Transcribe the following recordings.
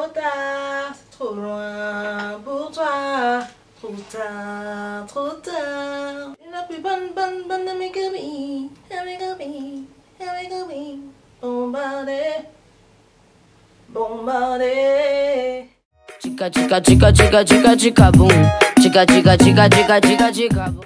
trop tard, c'est trop loin pour toi. Trop tard, trop tard. La plus bonne de mes copines. Bombardé, bombardé. Chica, chica, chica, chica, chica, chica, boom. Chica, chica, chica, chica, chica, chica, boom.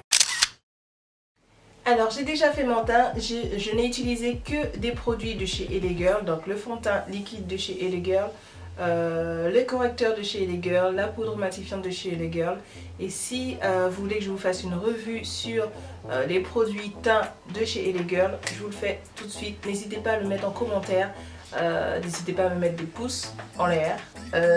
Alors j'ai déjà fait mon teint, je n'ai utilisé que des produits de chez LA Girl, donc le fond de teint liquide de chez LA Girl, le correcteur de chez LA Girl, la poudre matifiante de chez LA Girl. Et si vous voulez que je vous fasse une revue sur les produits teints de chez LA Girl, je vous le fais tout de suite. N'hésitez pas à le mettre en commentaire, n'hésitez pas à me mettre des pouces en l'air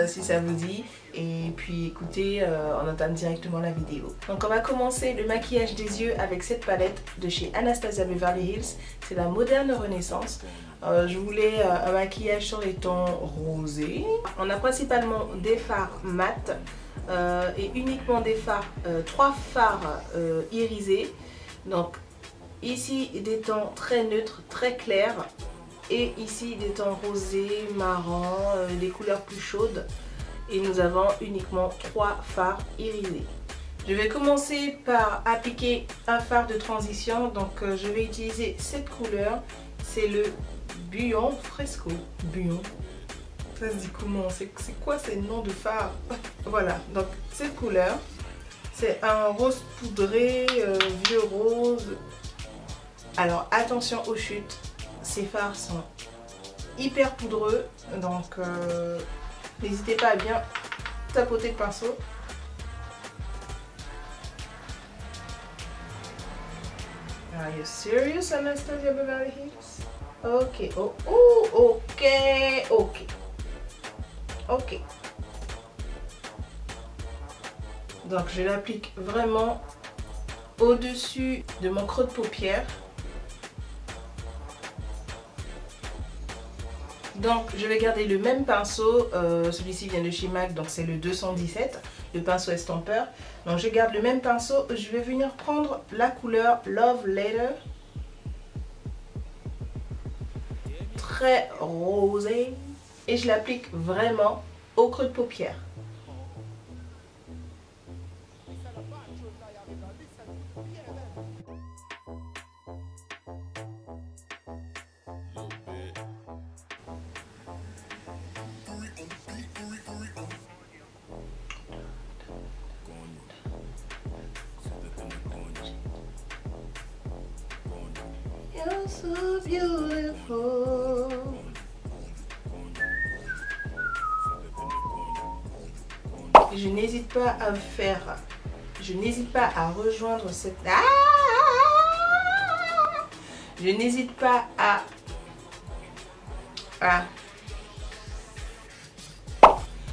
si ça vous dit. Et puis écoutez, on entame directement la vidéo. Donc on va commencer le maquillage des yeux avec cette palette de chez Anastasia Beverly Hills. C'est la Moderne Renaissance. Je voulais un maquillage sur les tons rosés. On a principalement des fards mat et uniquement des fards, 3 fards irisés. Donc ici des tons très neutres, très clairs. Et ici des tons rosés, marrons, des couleurs plus chaudes. Et nous avons uniquement 3 fards irisés. Je vais commencer par appliquer un fard de transition. Donc je vais utiliser cette couleur. C'est le Buon Fresco. Buon. Ça se dit comment? C'est quoi ces noms de fards? Voilà, donc cette couleur. C'est un rose poudré, vieux rose. Alors attention aux chutes. Ces fards sont hyper poudreux. Donc n'hésitez pas à bien tapoter le pinceau. Are you serious, Anastasia Beverly Hills? Ok, oh, ok, ok. Ok. Donc je l'applique vraiment au-dessus de mon creux de paupière. Donc je vais garder le même pinceau, celui-ci vient de chez MAC, donc c'est le 217, le pinceau estompeur. Donc je garde le même pinceau, je vais venir prendre la couleur Love Letter. Très rosé. Et je l'applique vraiment au creux de paupière. You're so beautiful. Je n'hésite pas à faire, je n'hésite pas à rejoindre cette... Je n'hésite pas à...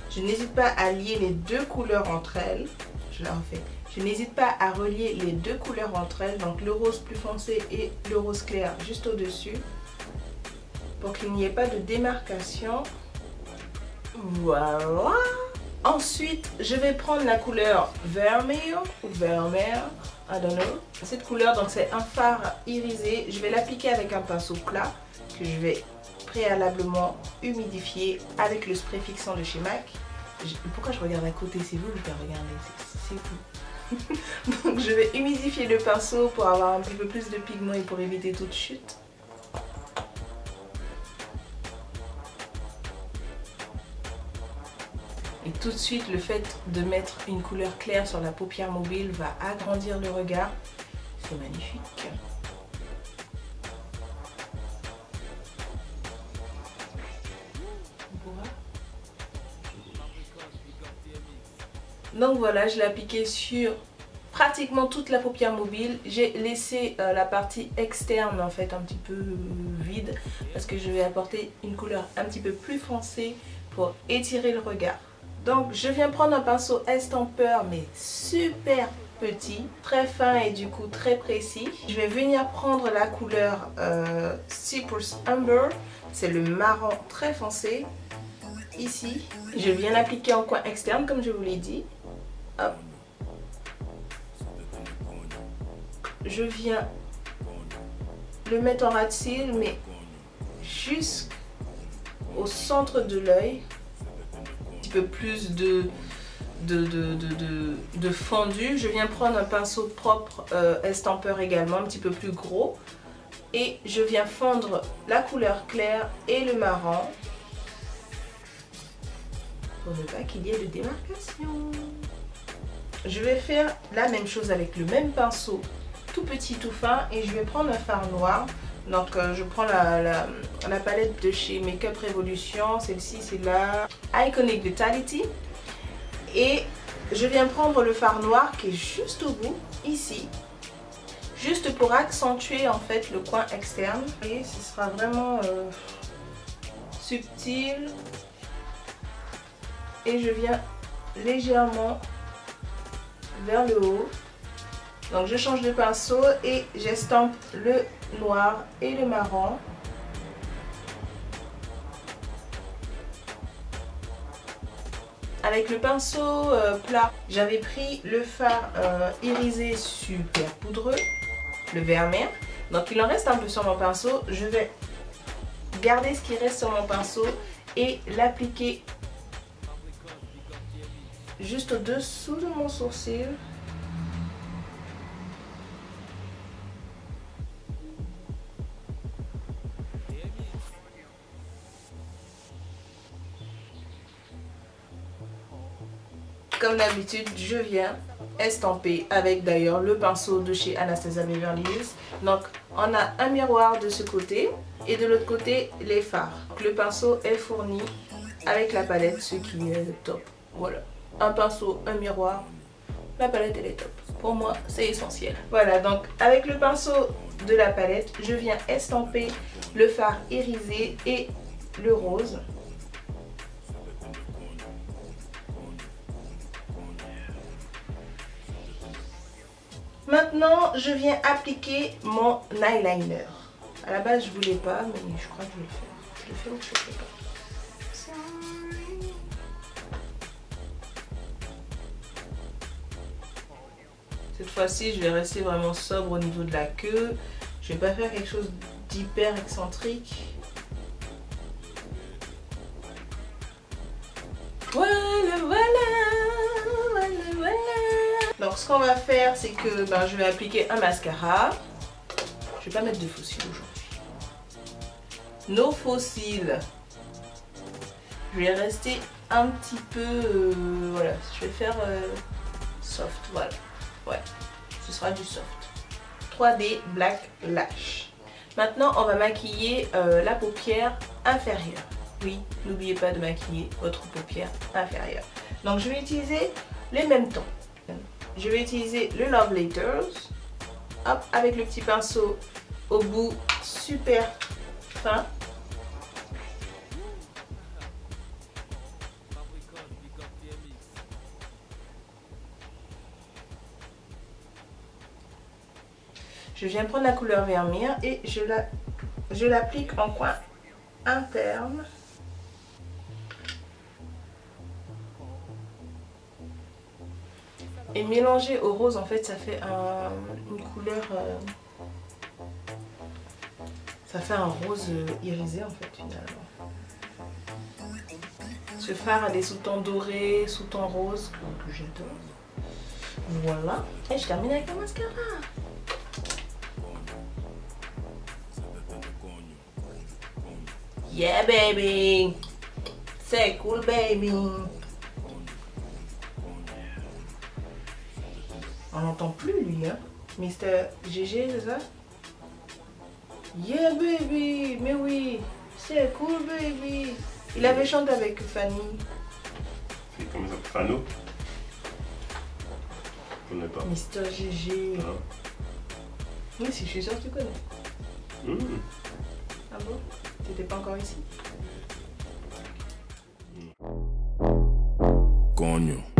Je n'hésite pas à lier les deux couleurs entre elles. Je la refais. Je n'hésite pas à relier les deux couleurs entre elles, donc le rose plus foncé et le rose clair juste au-dessus, pour qu'il n'y ait pas de démarcation. Voilà. Ensuite, je vais prendre la couleur Vermeil ou Vermeer, I don't know. Cette couleur, donc c'est un fard irisé. Je vais l'appliquer avec un pinceau plat que je vais préalablement humidifier avec le spray fixant de chez MAC. Pourquoi je regarde à côté? C'est vous que je vais regarder, c'est vous. Donc je vais humidifier le pinceau pour avoir un petit peu plus de pigment et pour éviter toute chute. Et tout de suite, le fait de mettre une couleur claire sur la paupière mobile va agrandir le regard. C'est magnifique. Donc voilà, je l'ai appliqué sur pratiquement toute la paupière mobile. J'ai laissé la partie externe en fait un petit peu vide parce que je vais apporter une couleur un petit peu plus foncée pour étirer le regard. Donc je viens prendre un pinceau estompeur mais super petit, très fin et du coup très précis. Je vais venir prendre la couleur Cyprus Amber, c'est le marron très foncé. Ici, je viens l'appliquer en coin externe comme je vous l'ai dit. Hop. Je viens le mettre en ras de cils mais jusqu'au centre de l'œil. peu plus de fondu. Je viens prendre un pinceau propre estampeur également, un petit peu plus gros. Et je viens fondre la couleur claire et le marron pour ne pas qu'il y ait de démarcation. Je vais faire la même chose avec le même pinceau tout petit, tout fin, et je vais prendre un fard noir. Donc je prends la palette de chez Makeup Revolution, celle-ci c'est la Iconic Vitality, et je viens prendre le fard noir qui est juste au bout, ici, juste pour accentuer en fait le coin externe. Vous voyez, ce sera vraiment subtil, et je viens légèrement vers le haut. Donc je change de pinceau et j'estampe le noir et le marron. Avec le pinceau plat, j'avais pris le fard irisé super poudreux, le Vermeer. Donc il en reste un peu sur mon pinceau. Je vais garder ce qui reste sur mon pinceau et l'appliquer juste au-dessous de mon sourcil. Comme d'habitude, je viens estamper avec d'ailleurs le pinceau de chez Anastasia Beverly Hills. Donc on a un miroir de ce côté et de l'autre côté les fards. Donc, le pinceau est fourni avec la palette, ce qui est top. Voilà, un pinceau, un miroir, la palette elle est top. Pour moi c'est essentiel. Voilà, donc avec le pinceau de la palette, je viens estamper le fard irisé et le rose. Maintenant, je viens appliquer mon eyeliner. À la base, je voulais pas, mais je crois que je vais le faire. Je le fais ou je le fais pas. Cette fois-ci, je vais rester vraiment sobre au niveau de la queue. Je vais pas faire quelque chose d'hyper excentrique. Voilà, voilà, voilà, voilà. Donc ce qu'on va faire, c'est que je vais appliquer un mascara. Je vais pas mettre de faux cils aujourd'hui. Nos faux cils. Je vais rester un petit peu... voilà, je vais faire soft, voilà. Ouais, ce sera du soft. 3D Black Lash. Maintenant, on va maquiller la paupière inférieure. Oui, n'oubliez pas de maquiller votre paupière inférieure. Donc je vais utiliser les mêmes tons. Je vais utiliser le Love Letters, hop, avec le petit pinceau au bout super fin. Je viens prendre la couleur Vermeer et je l'applique en coin interne. Et mélanger au rose, en fait, ça fait une couleur... ça fait un rose irisé, en fait, finalement. Ce fard a des sous-tons dorés, sous-tons roses, que j'adore. Voilà. Et je termine avec le mascara. Yeah, baby! C'est cool, baby! On n'entend plus lui, hein. Mr. GG, c'est ça? Yeah, baby! Mais oui! C'est cool, baby! Il avait chanté avec Fanny. C'est comment ça? Fano? Je connais pas. Mr. GG. Ah. Oui, si, je suis sûre que tu connais. Ah bon? T'étais pas encore ici? Coño.